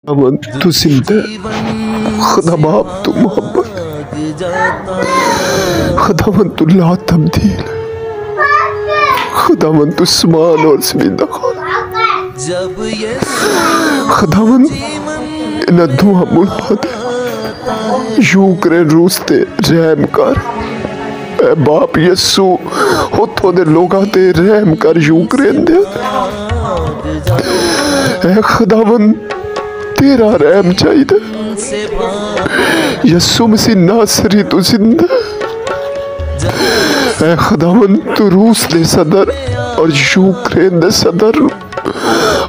अमन तू जिंदा खुदा बाप तू मोहब्बत खुदावन तू ला तब्दील खुदावन तू समान और ज़मीन खुदावन इन दुआ मुला दे यूं करे रूसते रहम कर ए बाप यसू उतों दे लोगां ते रहम कर यूं करेंदे ए खुदावन तेरा रहम चाहिए यसू मसीह नासरी तू जिंदा ऐ खुदावन तू रूस दे सदर और यूक्रेन दे सदर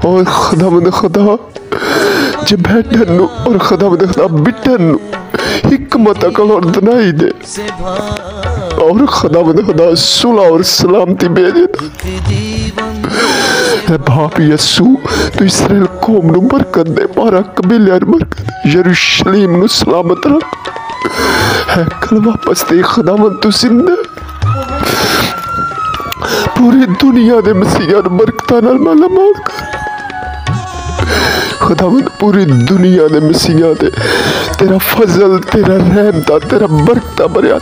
और खुदावन खुदा जब बैठन और खुदावन खुदा बिटन हिकमत अकल और दनाई दे और खुदावन खुदा सुलह और सलामती भेजे बाप यसू तो इसराइल कौम नु बरकत दे मारा कबीले बरकत यरूशलेम नु सलामत रख है कल वापस दे खुदावन तू जिंदा पूरी दुनिया दे मसीहा नु बरकतां नाल मालामाल कर खुदावन पूरी दुनिया दे मसीहा दे तेरा फजल तेरा रहमता तेरा बरकता भरिया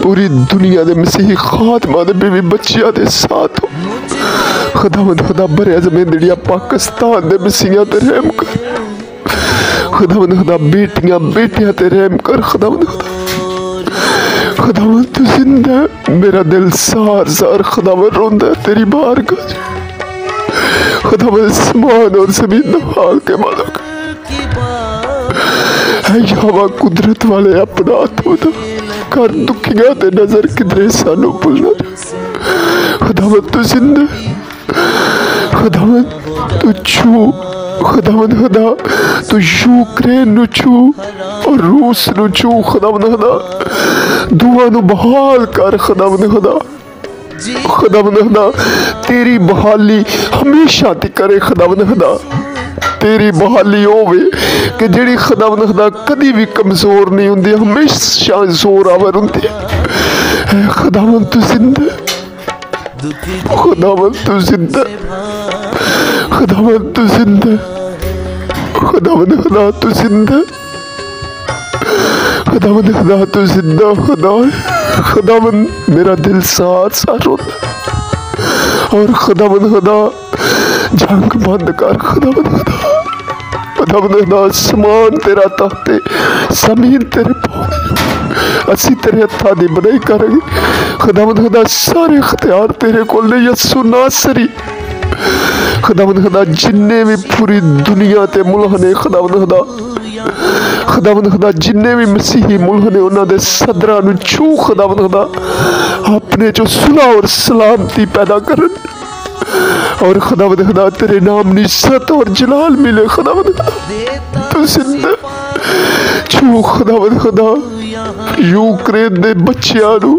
पूरी दुनिया दे मसीही खात्मा दे बीवी बच्चियां दे साथ हो खुदावन खुदा भरिया ज़मीन दिया पाकिस्तान दे मसीहा ते रहम कर खुदावन खुदा बेटियां बेटियां ते रहम कर खुदावन खुदावन तू जिंदा मेरा दिल सार सार खुदावन रोंदा तेरी बारगाह खुदावन आसमान और ज़मीन नहाल के मालिक है यहोवा कुदरत वाले अपना हाथ उठा कर दुखियां ते नजर किधरे सानू भुलना खुदावन तू जिंदा खुदावन तू छू खुदावन खुदा तू यूक्रेन नु छू और रूस नु छू खुदावन खुदा दुआ नु बहाल कर खुदावन खुदा खुदावन खुदा तेरी बहाली हमेशा ती करे खुदावन खुदा तेरी बहाली होवे कि जेड़ी खुदावन खुदा कदी भी कमजोर नहीं हुंदी हमेशा जोरावर हुंदी है खुदावन तू जिंदा खुदावन तू जिंदा खुदावन तू जिंदा खुदावन खुदा तू जिंदा खुदावन खुदा तू जिंदा खुदा खुदावन मेरा दिल सार सार रोता और खुदावन खुदा जंग बंद कर खुदावन खुदा खुदावन खुदा आसमान तेरा ताते जमीन तेरे पाँव असी तेरे हत्था दी बनाई करेंगे खुदावन खुदा सारे इख्तियार तेरे को ले यसु नासरी खुदावन खुदा जिन्ने भी पूरी दुनिया ते मुल्हने खुदावन खुदा खुदावन खुदा जिन्ने भी मसीही मुल्हने उन्हां दे सदरां नु छू खुदावन खुदा अपने जो सुलह और सलामती पैदा करन और खुदावन खुदा तेरे नाम नी इज्जत और जलाल मिले खुदावन खुदा तू जिंदा छू खुदावन खुदा यूक्रेन दे बच्चियां नु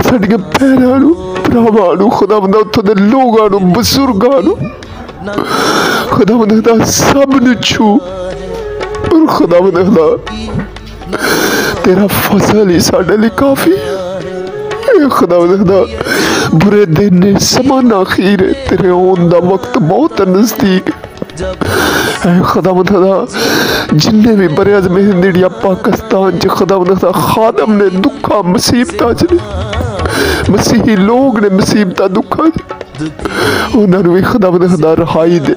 साडियां भैणां नु भरावां नु खुदावन उत्थों दे लोगां नु बजुर्गां नु खुदावन खुदा सब नु छू और खुदावन खुदा तेरा फजल ही साडे लिए काफी खुदावन खुदा बुरे दिन ने समान आखिर है तेरे ओन दा वक्त बहुत नजदीक है खुदावन खुदा जिन्ने भी बरियाज मेहंदीड़िया पाकिस्तान च खुदावन खुदा खादम ने दुखा मुसीबतां च मसीही लोग ने मुसीबतां दुखा उन्हां नूं भी खुदावन खुदा रहाई दे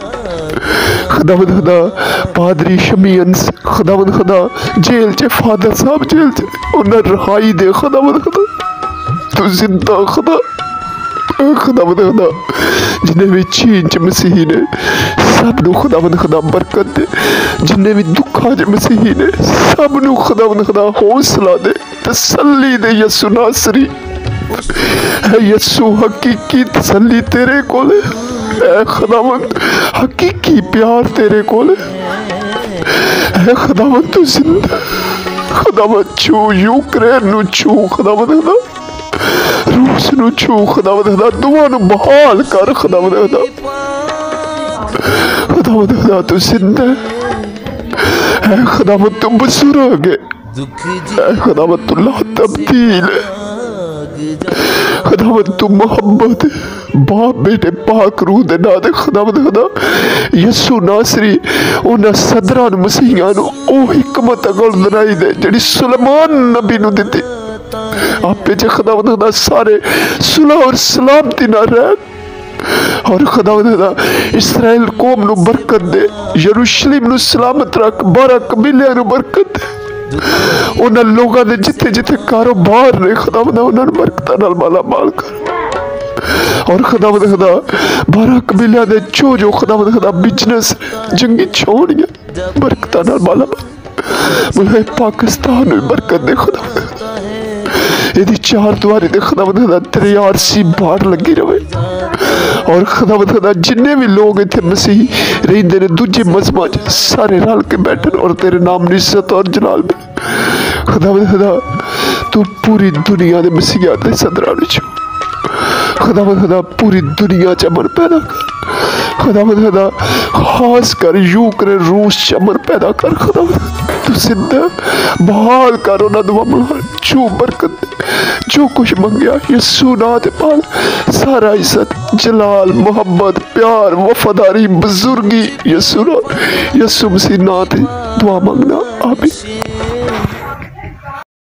खुदावन खुदा पादरी शमीयन खुदावन खुदा जेल च फादर साहब जेल च उन्हें रहाई दे खुदावन खुदा तू जिंदा खुदा खुदावन खुदा जिन्हें भी चीन च मसीही ने सब नु खुदावन खुदा बरकत दे जिन्हें भी दुखा च मसीही ने सब नु खुदावन खुदा हौसला दे तसल्ली दे यसु नासरी है यसु हकीकी तसल्ली तेरे कोले है खुदावन हकीकी प्यार तेरे कोले है खुदावन तू जिंदा खुदावन छू यूक्रेन नु छू खुदावन खुदा रूस नु छू खुदावन खुदा दुआ नु बहाल कर खुदावन खुदा खुदावन खुदा तू जिंदा है खुदावन तू बुजुर्ग है खुदावन तू ला तब्दील खुदावंद तू मोहब्बत बाप बेटे पाक रूह दे नां ते खुदावंद खुदा यसू नासरी उन्हां सदरां नूं मसीहां नूं ओ हिकमत अकल बनाई दे जिहड़ी सुलेमान नबी नूं दित्ती आपे च खुदावंद खुदा सारे सुलह और सलामती नाल रहन और खुदावंद खुदा इसराइल कौम नूं बरकत दे यरूशलेम नूं सलामत रख 12 कबीलियां नूं बरकत दे उन्हां लोगां दे जिथे जिथे कारोबार ने खुदावंद उन्हां नूं बरकतां नाल माला माल कर और खुदावंद खुदा 12 कबीलियां दे जो खुदावंद खुदा बिजनेस जंगी छोड़ियां बरकतां नाल माला माल मुल्क पाकिस्तान नूं बरकत दे खुदावंद यदि चार द्वारी दे खुदावंद खुदा तेरे आरसी बाहर लगी रहे और खुदावंद खुदा जिन्ने भी लोग इतने मसीह रहिंदे ने दूजे मजहबां च सारे रल के बैठन और तेरे नाम दी इज्जत और जलाल मिले खुदावंद खुदा तू पूरी दुनिया दे मसीहा दे सदरां विच खुदावंद खुदा पूरी दुनिया च अमन पैदा कर खुदावंद खुदा खास कर यूक्रेन रूस च अमन पैदा कर खुदावंद तू सिद्ध बहाल कर उन्हां दुआ मलाल जो बरकत जो कुछ मंगया यसू नां ते पाल सारा इज्जत जलाल मोहब्बत प्यार वफादारी बुजुर्गी यसू मसीह नां ते दुआ मंगना आमीन।